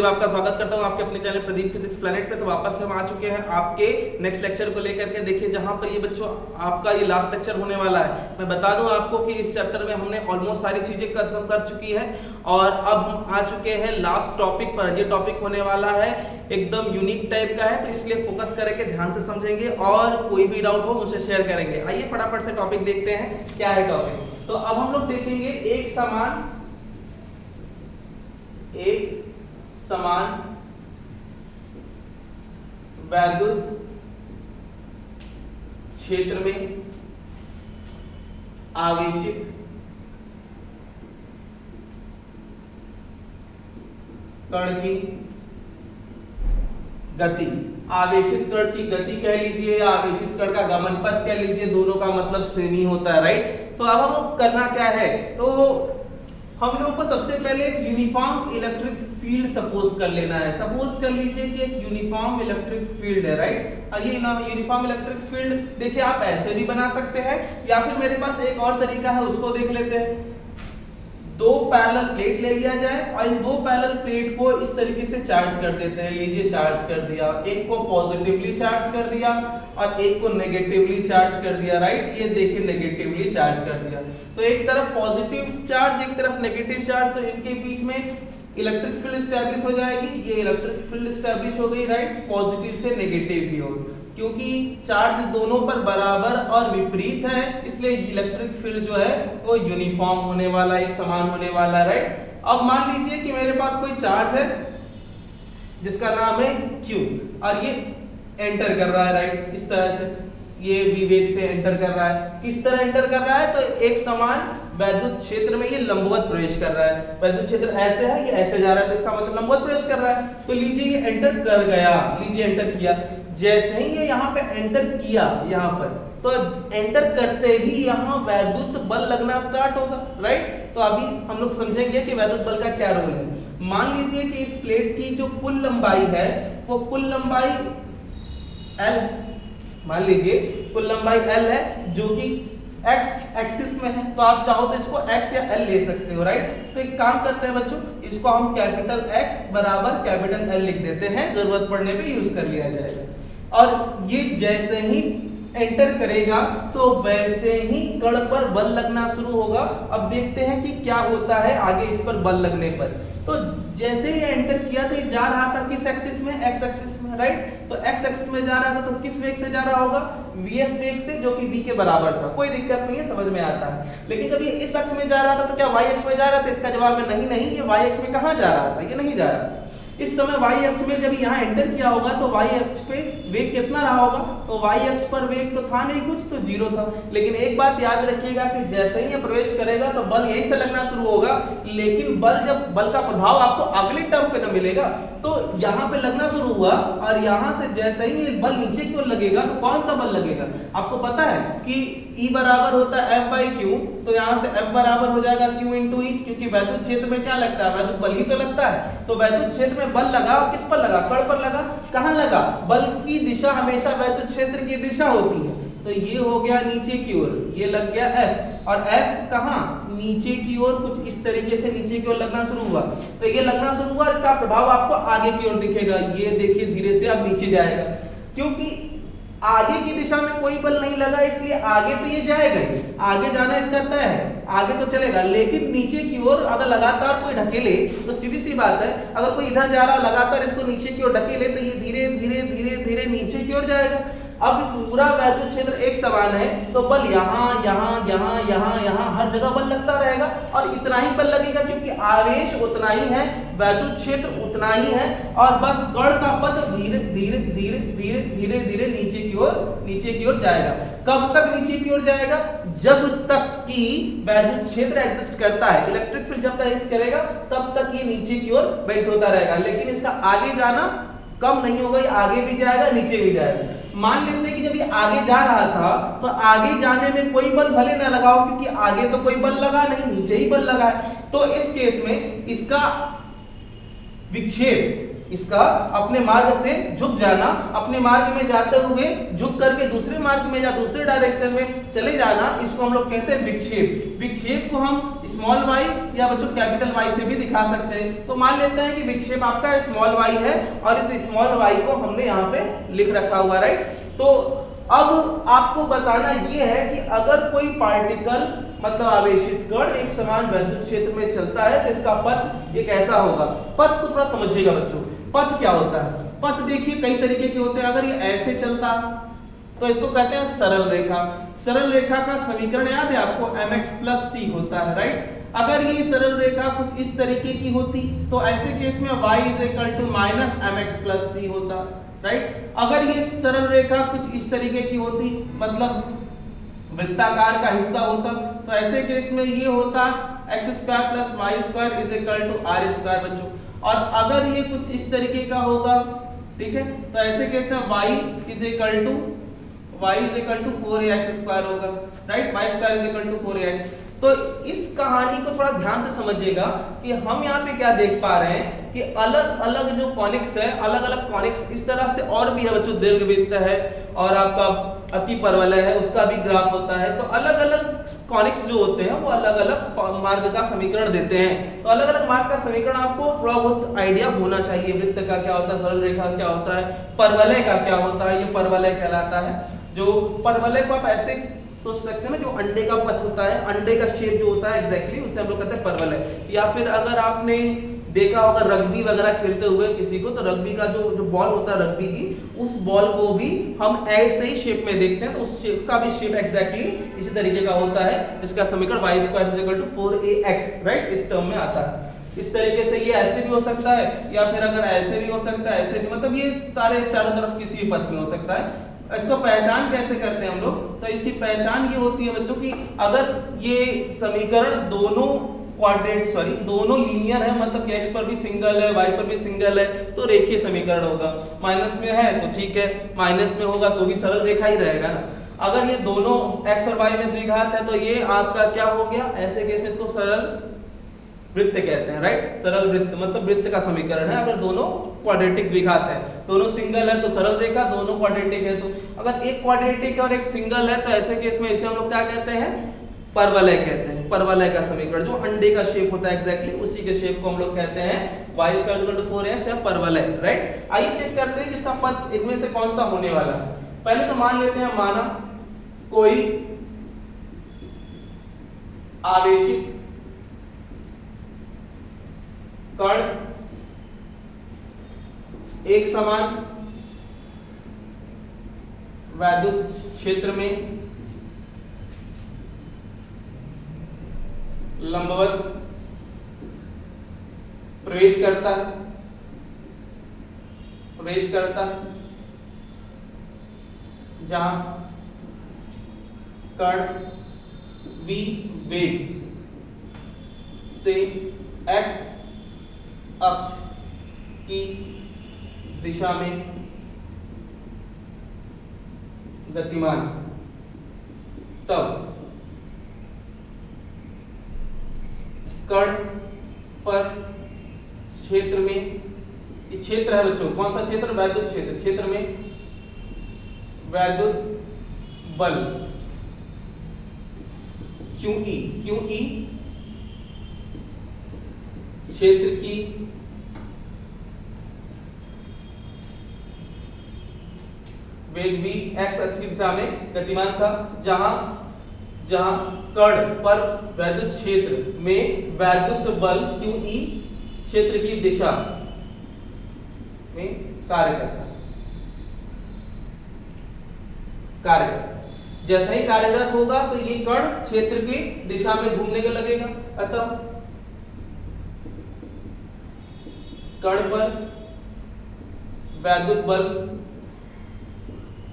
जरूर आपका स्वागत करता हूं आपके अपने चैनल प्रदीप फिजिक्स प्लैनेट पे। तो वापस हम आ चुके हैं आपके नेक्स्ट लेक्चर को लेकर के। देखिए जहां पर ये बच्चों आपका ये लास्ट लेक्चर होने वाला है। मैं बता दूं आपको कि इस चैप्टर में हमने ऑलमोस्ट सारी चीजें खत्म कर चुकी है और अब हम आ चुके हैं लास्ट टॉपिक पर। ये टॉपिक होने वाला है एकदम यूनिक टाइप का है, तो इसलिए फोकस करेंगे, ध्यान से समझेंगे और कोई भी डाउट हो मुझसे शेयर करेंगे। आइए फटाफट से टॉपिक देखते हैं क्या है टॉपिक। तो अब हम लोग देखेंगे एक समान वैद्युत क्षेत्र में आवेशित कण की गति, आवेशित कण की गति कह लीजिए या आवेशित कण का गमन पथ कह लीजिए, दोनों का मतलब सेम ही होता है, राइट। तो अब हम करना क्या है, तो हम लोगों को सबसे पहले एक यूनिफॉर्म इलेक्ट्रिक फील्ड सपोज कर लेना है। सपोज कर लीजिए कि एक यूनिफॉर्म इलेक्ट्रिक फील्ड है, राइट। और ये यूनिफॉर्म इलेक्ट्रिक फील्ड देखिए आप ऐसे भी बना सकते हैं या फिर मेरे पास एक और तरीका है, उसको देख लेते हैं। दो पैरेलल प्लेट ले लिया जाए और इन दो पैरेलल प्लेट को इस तरीके से चार्ज कर देते हैं। लीजिए चार्ज कर दिया, एक को पॉजिटिवली चार्ज कर दिया और एक को नेगेटिवली चार्ज कर दिया, राइट। ये देखिए नेगेटिवली चार्ज कर दिया, तो एक तरफ पॉजिटिव चार्ज एक तरफ नेगेटिव चार्ज, तो इनके बीच में इलेक्ट्रिक फील्ड एस्टैब्लिश हो जाएगी। ये इलेक्ट्रिक फील्ड एस्टैब्लिश हो गई, राइट, पॉजिटिव से नेगेटिव की ओर। क्योंकि चार्ज दोनों पर बराबर और विपरीत है इसलिए इलेक्ट्रिक फील्ड जो है वो यूनिफॉर्म होने वाला, एक समान होने वाला, राइट। अब मान लीजिए कि मेरे पास कोई चार्ज है जिसका नाम है Q और ये एंटर कर रहा है, राइट, इस तरह से ये विवेक से एंटर कर रहा है। किस तरह एंटर कर रहा है, तो एक समान वैद्युत क्षेत्र में ये लंबवत प्रवेश कर रहा है। वैद्युत क्षेत्र ऐसे है, ये ऐसे जा रहा है, तो इसका मतलब लंबवत प्रवेश कर रहा है। तो लीजिए ये एंटर कर गया, लीजिए एंटर किया। जैसे ही ये यहाँ पे एंटर किया यहाँ पर, तो एंटर करते ही यहाँ वैद्युत बल लगना स्टार्ट होगा, राइट। तो अभी हम लोग समझेंगे कि वैद्युत बल का क्या रोल है। मान लीजिए कि इस प्लेट की जो कुल लंबाई है वो कुल लंबाई L, मान लीजिए कुल लंबाई L है जो कि x एक्सिस में है, तो आप चाहो तो इसको x या L ले सकते हो, राइट। तो एक काम करते हैं बच्चों, इसको हम कैपिटल X बराबर कैपिटल L लिख देते हैं, जरूरत पड़ने पे यूज कर लिया जाएगा। और ये जैसे ही एंटर करेगा तो वैसे ही कण पर बल लगना शुरू होगा। अब देखते हैं कि क्या होता है आगे इस पर बल लगने पर। तो जैसे ही एंटर किया तो ये जा रहा था किस एक्सिस में, x एक्सिस में, राइट। तो x एक्सिस में जा रहा था, तो किस वेग से जा रहा होगा, vs वेग से, जो कि v के बराबर था। कोई दिक्कत नहीं है, समझ में आता है। लेकिन जब ये इस अक्ष में जा रहा था तो क्या y अक्ष में जा रहा था, इसका जवाब है नहीं, नहीं, ये y अक्ष में कहां जा रहा था, ये नहीं जा रहा था। इस समय y अक्ष में जब यहाँ एंटर किया होगा तो y अक्ष पे वेग कितना रहा होगा, तो y अक्ष पर वेग तो था नहीं कुछ, तो 0 था। लेकिन एक बात याद रखिएगा कि जैसे ही ये प्रवेश करेगा तो बल यहीं से लगना शुरू होगा, लेकिन बल का प्रभाव आपको अगले टर्म पे न मिलेगा। तो यहाँ पे लगना शुरू हुआ और यहाँ से जैसे ही बल नीचे की ओर लगेगा तो कौन सा बल लगेगा, आपको पता है कि E बराबर होता है F बाई Q, तो यहाँ से F बराबर हो जाएगा Q इंटू E, क्योंकि वैद्युत क्षेत्र में क्या लगता है, वैद्युत बल ही तो लगता है। तो वैद्युत क्षेत्र में बल लगा और किस पर लगा, कण पर लगा। कहाँ लगा, बल की दिशा हमेशा वैद्युत क्षेत्र की दिशा होती है, तो ये हो गया नीचे की ओर, ये लग गया F, और F कहाँ, नीचे की ओर, कुछ इस तरीके से नीचे की ओर लगना शुरू हुआ। तो ये लगना शुरू हुआ, इसका प्रभाव आपको आगे की ओर दिखेगा। ये देखिए धीरे से अब नीचे जाएगा, क्योंकि आगे की दिशा में कोई बल नहीं लगा इसलिए आगे तो ये जाएगा ही, आगे जाना इसका तय है, आगे तो चलेगा। लेकिन नीचे की ओर अगर लगातार कोई ढकेले तो सीधी सी बात है, अगर कोई इधर जा रहा लगातार इसको नीचे की ओर ढकेले तो ये धीरे धीरे धीरे धीरे नीचे की ओर जाएगा। अब पूरा वैद्युत क्षेत्र एक समान है तो बल यहाँ यहाँ यहाँ यहाँ यहाँ हर जगह बल लगता रहेगा और इतना ही बल लगेगा, क्योंकि आवेश उतना ही है, वैद्युत क्षेत्र उतना ही है, और बस कण का पथ धीरे धीरे धीरे धीरे धीरे धीरे नीचे की ओर जाएगा। कब तक नीचे की ओर जाएगा, जब तक कि वैद्युत क्षेत्र एग्जिस्ट करता है, इलेक्ट्रिक फील्ड जब तक एग्जिस्ट करेगा तब तक ये नीचे की ओर बेंड होता रहेगा। लेकिन इसका आगे जाना कम नहीं होगा, ये आगे भी जाएगा नीचे भी जाएगा। मान लेते हैं कि जब ये आगे जा रहा था तो आगे जाने में कोई बल भले ना लगाओ, क्योंकि आगे तो कोई बल लगा नहीं, नीचे ही बल लगा है। तो इस केस में इसका विक्षेप इसका अपने मार्ग से झुक जाना, अपने मार्ग में जाते हुए झुक करके दूसरे मार्ग में या दूसरे डायरेक्शन में चले जाना, इसको हम लोग कहते हैं विक्षेप। विक्षेप को हम स्मॉल y या बच्चों कैपिटल Y से भी दिखा सकते हैं। तो मान लेते हैं कि विक्षेप आपका स्मॉल y है और इस स्मॉल y को हमने यहाँ पे लिख रखा हुआ, राइट। तो अब आपको बताना ये है कि अगर कोई पार्टिकल मतलब आवेशित कण एक समान वैद्युत क्षेत्र में चलता है तो इसका पथ एक ऐसा होगा। पथ को थोड़ा समझिएगा बच्चों, पथ क्या होता है। पथ देखिए कई तरीके के होते हैं। अगर ये ऐसे चलता तो इसको कहते हैं सरल रेखा। सरल रेखा का समीकरण याद है आपको, mx + c होता है, राइट। अगर ये सरल रेखा कुछ इस तरीके की होती तो ऐसे केस में y = -mx + c होता, राइट। अगर ये सरल रेखा कुछ इस तरीके की होती मतलब वृत्ताकार का हिस्सा होता तो ऐसे केस में ये होता x² + y² = r² बच्चों। और अगर ये कुछ इस तरीके का होगा, ठीक है, तो ऐसे केस में y = 4ax² होगा, राइट। y² = 4ax। तो इस कहानी को थोड़ा ध्यान से समझिएगा कि हम यहाँ पे क्या देख पा रहे हैं कि अलग अलग जो कॉनिक्स है, अलग अलग कॉनिक्स इस तरह से और भी है बच्चों, दीर्घवृत्त है और आपका अति परवलय है, उसका भी ग्राफ होता है। तो अलग अलग कॉनिक्स जो होते हैं वो अलग अलग मार्ग का समीकरण देते हैं। तो अलग अलग मार्ग का समीकरण आपको थोड़ा बहुत आइडिया होना चाहिए। वृत्त का क्या होता है, सरल रेखा क्या होता है, परवलय का क्या होता है, ये परवलय कहलाता है। जो परवलय को आप ऐसे सोच सकते हैं ना, जो अंडे का पथ होता है, अंडे का शेप जो होता है एग्जैक्टली उसे हम लोग कहते हैं परवलय। या फिर अगर आपने देखा होगा रग्बी वगैरह खेलते हुए किसी को, तो रग्बी का जो बॉल होता है रग्बी की, उस बॉल को भी हम ऐसे ही शेप में देखते हैं। तो उस शेप का भी शेप एग्जैक्टली इसी तरीके का होता है, जिसका समीकरण y² = 4ax, राइट, इस टर्म में आता है। इस तरीके से ये ऐसे भी हो सकता है या फिर अगर ऐसे भी हो सकता है, ऐसे भी, मतलब ये सारे चारों तरफ किसी भी पथ में हो सकता है। इसको पहचान कैसे करते हैं हम लोग, तो इसकी पहचान ये होती है बच्चों की अगर ये समीकरण दोनों लीनियर है, मतलब कि x पर भी सिंगल है, y पर भी सिंगल है, तो रेखीय समीकरण होगा। माइनस में है तो ठीक है, माइनस में होगा तो भी सरल रेखा ही रहेगा ना। अगर ये दोनों x और y में द्विघात है तो ये आपका क्या हो गया, ऐसे केस में इसको सरल वृत्त कहते हैं, राइट। सरल वृत्त मतलब वृत्त का समीकरण है अगर दोनों क्वाड्रेटिक द्विघात है। दोनों सिंगल है तो सरल रेखा, दोनों क्वाड्रेटिक है तो, अगर एक क्वाड्रेटिक है और एक सिंगल है तो ऐसे केस में इसे हम लोग क्या कहते हैं, परवलय कहते हैं। परवलय का समीकरण जो अंडे का शेप होता है एग्जैक्टली उसी के शेप को हम लोग कहते हैं y² = 4ax या परवलय, राइट। आइए चेक करते हैं कि इसका पथ इनमें से कौन सा होने वाला है। पहले तो मान लेते हैं, माना कोई आवेशित कण एक समान वैद्युत क्षेत्र में लंबवत प्रवेश करता है जहां कण v वेग से x अक्ष की दिशा में गतिमान, तब कण पर क्षेत्र में, ये क्षेत्र है बच्चों, कौन सा क्षेत्र, वैद्युत क्षेत्र, क्षेत्र में वैद्युत बल QE क्षेत्र की वेग v x अक्ष की दिशा में गतिमान था, जहां कण पर वैद्युत क्षेत्र में वैद्युत बल QE क्षेत्र की दिशा में कार्य करता है। जैसा ही कार्यरत होगा तो ये कण क्षेत्र की दिशा में घूमने के लगेगा। अतः कण पर वैद्युत बल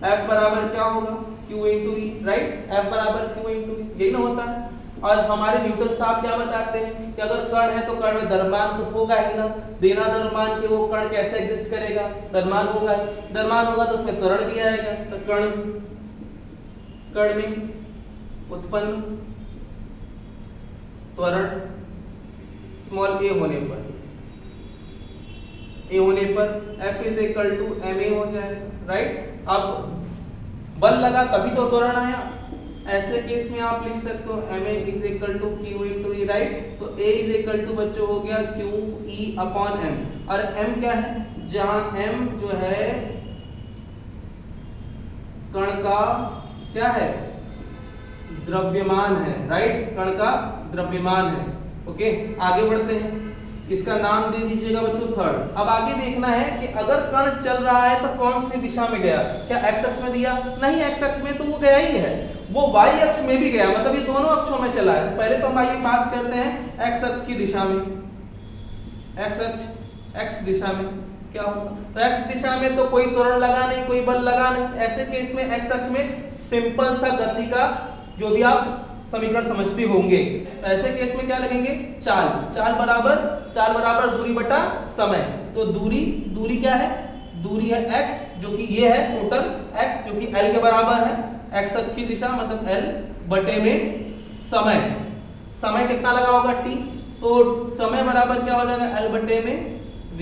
F बराबर क्या होगा, Q × E, राइट। F बराबर Q × E, यही ना होता है। और हमारे न्यूटन साहब क्या बताते हैं कि अगर कण है तो कण में द्रव्यमान तो होगा ही ना, बिना द्रव्यमान के वो कण कैसे एग्जिस्ट करेगा, द्रव्यमान होगा ही, द्रव्यमान होगा तो उसमें त्वरण भी आएगा। तो कण में उत्पन्न त्वरण a होने पर ए होने पर F is equal to ma हो जाएगा, राइट। अब बल लगा तभी तो त्वरण आया, ऐसे केस में आप लिख सकते हो ma is equal to q into E, right. तो a इज इक्वल टू बच्चों हो गया q e अपॉन m, और m क्या है, जहां m जो है कण का क्या है, द्रव्यमान है, राइट, कण का द्रव्यमान है। ओके, आगे बढ़ते हैं, इसका नाम दे दीजिएगा बच्चों थर्ड। अब आगे देखना है कि अगर कण चल रहा है तो कौन सी दिशा में गया, क्या एक्स अक्ष में दिया, नहीं एक्स अक्ष में तो वो गया ही है, वो वाई अक्ष में भी गया, मतलब ये दोनों अक्षों में चला है। तो पहले तो हम आइए बात करते हैं एक्स अक्ष की दिशा में, एक्स अक्ष एक्स दिशा में क्या होगा, तो एक्स दिशा में तो कोई त्वरण लगा नहीं, कोई बल लगा नहीं, ऐसे केस में एक्स अक्ष में सिंपल सा गति का जो भी आप समीकरण समझते होंगे, ऐसे केस में क्या लगेंगे, चाल, चाल बराबर दूरी बटा समय। तो दूरी क्या है, दूरी है x, जो कि ये है टोटल x जो कि l के बराबर है, x अक्ष की दिशा मतलब l बटे में समय कितना लगा होगा t, तो समय बराबर क्या हो जाएगा l बटे में v।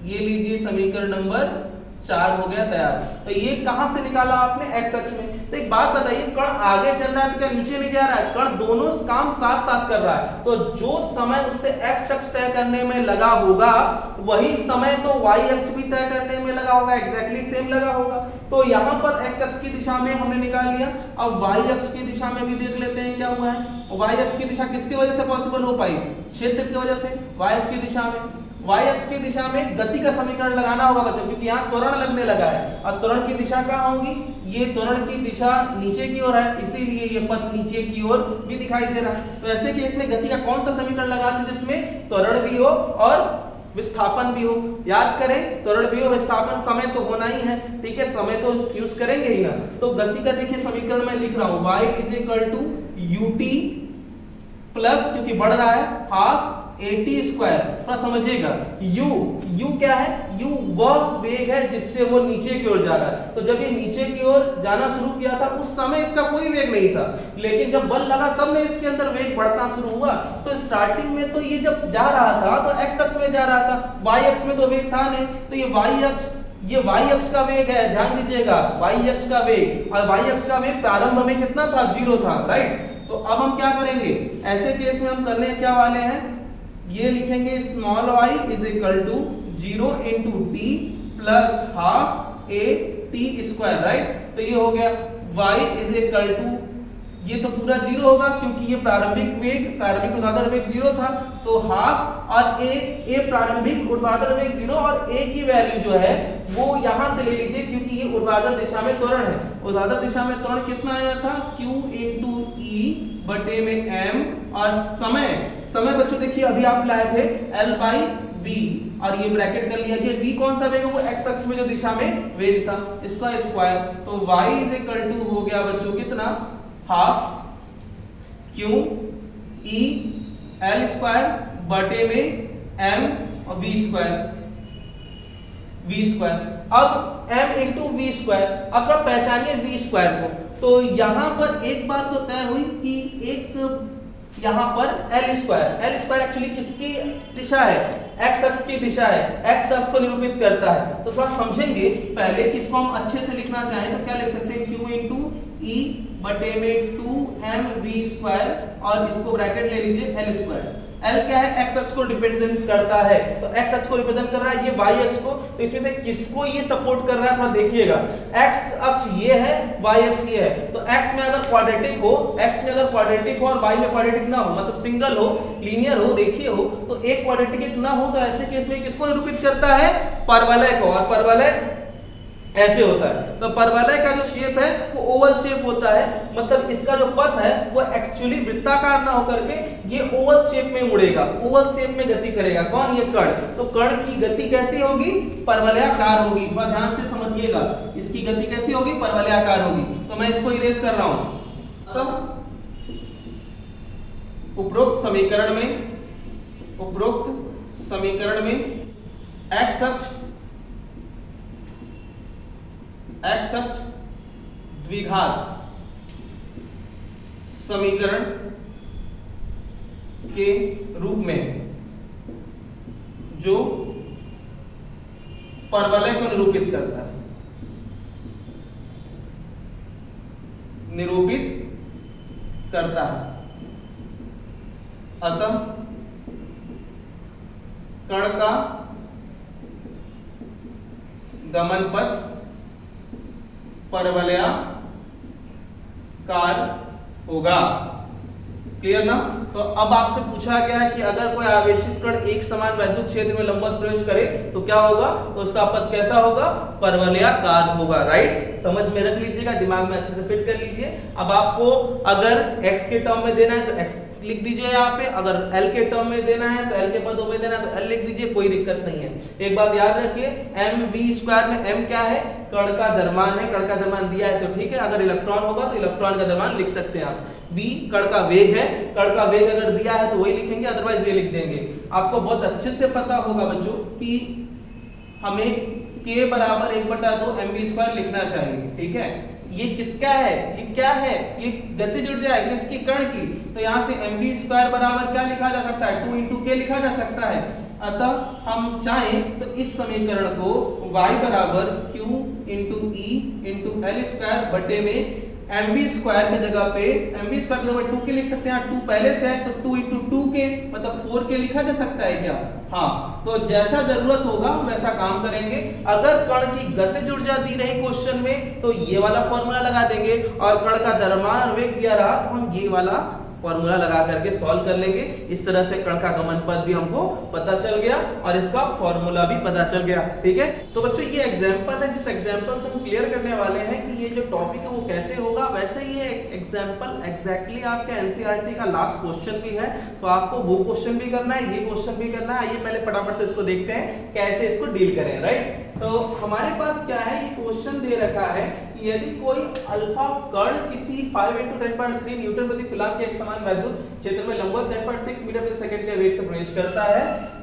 ये लीजिए समीकरण नंबर 4 हो गया तैयार। तो ये कहां से निकाला आपने, x अक्ष में। तो एक बात बताइए, कण आगे चल रहा है तो क्या नीचे नहीं जा रहा है, कण दोनों काम साथ साथ कर रहा है, तो जो समय उसे x अक्ष तय करने में लगा होगा वही समय तो y अक्ष भी तय करने में लगा होगा, एग्जैक्टली सेम लगा होगा। तो यहाँ पर x अक्ष की दिशा में हमने निकाल लिया, अब y अक्ष की दिशा में भी देख लेते हैं क्या हुआ है। y अक्ष की दिशा किसकी वजह से पॉसिबल हो पाई, क्षेत्र की वजह से। y अक्ष की दिशा में, y अक्ष की दिशा में गति का समीकरण लगाना होगा बच्चों, क्योंकि यहाँ त्वरण लगने लगा है, और त्वरण की दिशा कहाँ होगी, ये त्वरण की दिशा नीचे की ओर है, इसीलिए ये पथ नीचे की ओर भी दिखाई दे रहा है। तो ऐसे केस में गति का कौन सा समीकरण लगा दें जिसमें त्वरण भी हो और विस्थापन भी हो। याद करें, त्वरण भी हो, विस्थापन, समय तो होना ही है, ठीक है, समय तो यूज करेंगे ही ना। तो गति का देखिए समीकरण मैं लिख रहा हूं, y is equal to ut plus, क्योंकि बढ़ रहा है, हाफ at स्क्वायर। थोड़ा समझिएगा, u क्या है, u वह वेग है जिससे वो नीचे की ओर जा रहा है। तो जब ये नीचे की ओर जाना शुरू किया था उस समय इसका कोई वेग नहीं था, लेकिन जब बल लगा तब ने इसके अंदर वेग बढ़ना शुरू हुआ। तो स्टार्टिंग में तो ये जब जा रहा था तो x अक्ष में जा रहा था, y अक्ष में तो वेग था नहीं, तो ये y अक्ष का वेग है, ध्यान दीजिएगा, y अक्ष का वेग, और y अक्ष का वेग प्रारंभ में कितना था, 0 था, राइट। तो अब हम क्या करेंगे, ऐसे केस में हम करने क्या वाले हैं, ये लिखेंगे small y is equal to 0 into T plus half A T square, right. तो ये हो गया y इज इक्वल टू, ये तो पूरा 0 होगा क्योंकि ये प्रारंभिक ऊर्ध्वाधर वेग 0 था, तो हाफ और ए प्रारंभिक ऊर्ध्वाधर वेग 0, और ए की वैल्यू जो है वो यहां से ले लीजिए क्योंकि ये ऊर्ध्वाधर दिशा में त्वरण है। ऊर्ध्वाधर दिशा में त्वरण कितना आया था, q इंटू ई बटे में m, और समय बच्चों देखिए अभी आप लाए थे l बाई v, और ये ब्रैकेट कर लिया, ये v कौन सा वेग है, वो x अक्ष में जो दिशा में वेग था, इसका स्क्वायर। तो y इज इक्वल टू हो गया बच्चों कितना, half q e l square बटे में m और v स्क्वायर। अब m इंटू वी स्क्वायर, अब थोड़ा पहचानिए v स्क्वायर को। तो यहां पर एक बात तो तय हुई कि एक यहां पर l स्क्वायर एक्चुअली किसकी दिशा है, x अक्ष की दिशा है, x अक्ष को निरूपित करता है। तो थोड़ा समझेंगे पहले कि इसको हम अच्छे से लिखना चाहें तो क्या लिख सकते हैं, q इंटू ई बटे में 2mv स्क्वायर, और इसको ब्रैकेट ले लीजिए l स्क्वायर। l क्या है, x अक्ष को रिप्रेजेंट करता है, तो x अक्ष को रिप्रेजेंट कर रहा है, ये y अक्ष को, तो इसमें से किसको ये सपोर्ट कर रहा है, थोड़ा देखिएगा, x अक्ष ये है, y अक्ष ये है। तो x में अगर क्वाड्रेटिक हो और y में क्वाड्रेटिक ना हो, मतलब सिंगल हो, लीनियर हो, रेखीय हो, तो एक क्वाड्रेटिक ना हो, तो ऐसे केस में किसको निरूपित करता है, परवलय को, और परवलय ऐसे होता है। तो परवलय का जो शेप है वो ओवल शेप होता है, मतलब इसका जो पथ है वो एक्चुअली वृत्ताकार ना होकर के ये ओवल शेप में मुड़ेगा, ओवल शेप में गति करेगा। कौन, ये कण। तो कण की गति कैसी होगी, परवलयाकार होगी। थोड़ा ध्यान से समझिएगा, इसकी गति कैसी होगी, परवलयाकार होगी। तो मैं इसको इरेज कर रहा हूं। तो उपरोक्त समीकरण में x अक्ष द्विघात समीकरण के रूप में जो परवलय को निरूपित करता है, निरूपित करता है। अतः कण का गमन पथ परवलयाकार होगा। क्लियर ना? तो अब आपसे पूछा गया है कि अगर कोई आवेशित कण एक समान वैद्युत क्षेत्र में लंबवत प्रवेश करे तो क्या होगा? तो उसका पथ कैसा होगा? परवलयाकार होगा। राइट, समझ में रख लीजिएगा, दिमाग में अच्छे से फिट कर लीजिए। अब आपको अगर x के टर्म में देना है तो x लिख दीजिए यहाँ पे, अगर l के टर्म में देना है तो l के पदों में देना है तो l लिख दीजिए, कोई दिक्कत नहीं है। एक बात याद रखिए, mv² में m क्या है? कण का द्रव्यमान है, कण का द्रव्यमान दिया है तो ठीक है, अगर इलेक्ट्रॉन होगा तो इलेक्ट्रॉन का द्रव्यमान लिख सकते हैं आप। v कण का वेग है, कण का वेग अगर दिया है तो वही लिखेंगे, अदरवाइज ये लिख देंगे। आपको बहुत अच्छे से पता होगा बच्चों कि हमें k बराबर 1/2 mv² लिखना चाहिए, ठीक है। ये किसका है? ये क्या है? ये गतिज ऊर्जा है, किसकी? कण की। तो यहाँ से mv² बराबर क्या लिखा जा सकता है? 2 × k लिखा जा सकता है। अतः हम चाहें तो इस समीकरण को y बराबर q × e × l² बटे में mv² की जगह पे mv² की जगह 2k लिख सकते हैं। 2 पहले से है तो 2 × 2k मतलब 4k लिखा जा सकता है क्या? हाँ, तो जैसा जरूरत होगा वैसा काम करेंगे। अगर कण की गतिज ऊर्जा दी रही क्वेश्चन में तो ये वाला फॉर्मूला लगा देंगे, और कण का द्रव्यमान और वेग दिया रहा तो हम ये वाला फॉर्मूला लगा करके सॉल्व कर लेंगे। इस तरह से कण का गमन पथ भी हमको पता चल गया और इसका फॉर्मूला भी पता चल गया, ठीक है। तो बच्चों ये एग्जांपल है, जिस एग्जांपल से हम क्लियर करने वाले हैं कि ये जो टॉपिक है वो कैसे होगा। वैसे ये एग्जांपल एग्जैक्टली आपका एनसीईआरटी का लास्ट क्वेश्चन भी है, तो आपको वो क्वेश्चन भी करना है, ये क्वेश्चन भी करना है। आइए पहले फटाफट से इसको देखते हैं कैसे इसको डील करें। राइट, तो हमारे पास क्या है, ये क्वेश्चन दे रखा है कि यदि कोई अल्फा कण किसी 5 × 10³ न्यूटन प्रति कूलम के एक समान वैद्युत क्षेत्र में लंबवत 10.6 मीटर प्रति सेकंड के वेग से प्रवेश करता है,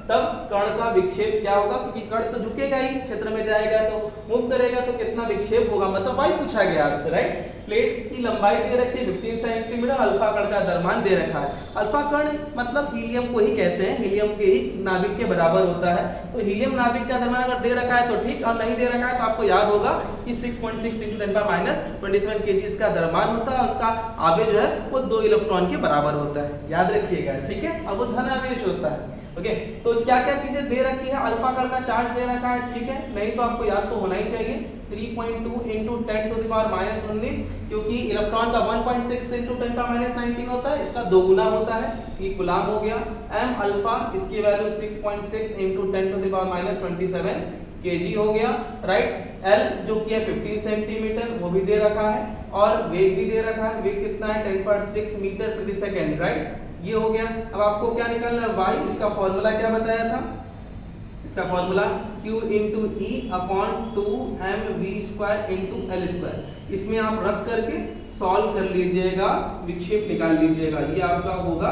तब कण का विक्षेप क्या होगा? क्योंकि कण तो झुकेगा ही, क्षेत्र में जाएगा तो मूव करेगा, तो कितना विक्षेप होगा, मतलब y पूछा गया आपसे। राइट, प्लेट की लंबाई दे रखी है 15 सेंटीमीटर, अल्फा कण का द्रव्यमान दे रखा है। अल्फा कण मतलब हीलियम को ही कहते हैं, हीलियम के ही नाभिक के बराबर होता है। तो हीलियम नाभिक का द्रव्यमान अगर दे रखा है तो ठीक, और नहीं दे रखा है तो आपको याद होगा कि 6.6 × 10⁻27 kg इसका द्रव्यमान होता है, उसका आवेश जो है वो 2 इलेक्ट्रॉन के बराबर होता है, याद रखिएगा, ठीक है। अब वो धन आवेश होता है। ओके, तो क्या क्या चीजें दे रखी है? अल्फा कण का चार्ज दे रखा है, ठीक है, नहीं तो आपको याद तो होना ही चाहिए 3.2 × 10⁻19, क्योंकि इलेक्ट्रॉन का 1.6 × 10⁻19 होता है, इसका 2 गुना होता है, ये कूलम हो गया। m अल्फा इसकी वैल्यू 6.6 × 10⁻27 kg हो गया। राइट, l जो कि है 15 सेंटीमीटर वो भी दे रखा है, और वेग भी दे रखा है, वेग कितना है 10.6 मीटर प्रति सेकंड। राइट, ये हो गया। अब आपको क्या निकालना है? y। इसका फॉर्मूला क्या बताया था? इसका फॉर्मूला q × e/2mv² × l²। इसमें आप रख करके सॉल्व कर लीजिएगा, विक्षेप निकाल लीजिएगा, ये आपका होगा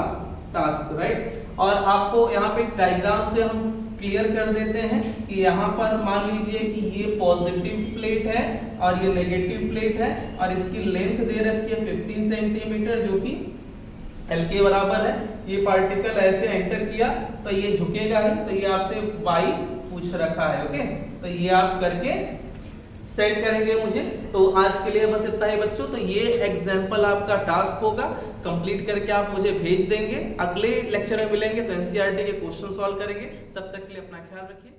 टास्क। राइट, और आपको यहाँ पे डायग्राम से हम क्लियर कर देते हैं कि यहाँ पर मान लीजिए कि ये पॉजिटिव प्लेट है और ये नेगेटिव प्लेट है, और इसकी लेंथ दे रखी है 15 सेंटीमीटर जो कि L के बराबर है। ये पार्टिकल ऐसे एंटर किया तो ये झुकेगा ही, तो ये आपसे y पूछ रखा है। ओके, तो ये आप करके सेंड करेंगे मुझे। तो आज के लिए बस इतना ही बच्चों, तो ये एग्जाम्पल आपका टास्क होगा, कंप्लीट करके आप मुझे भेज देंगे। अगले लेक्चर में मिलेंगे तो एनसीईआरटी के क्वेश्चन सॉल्व करेंगे। तब तक के लिए अपना ख्याल रखिए।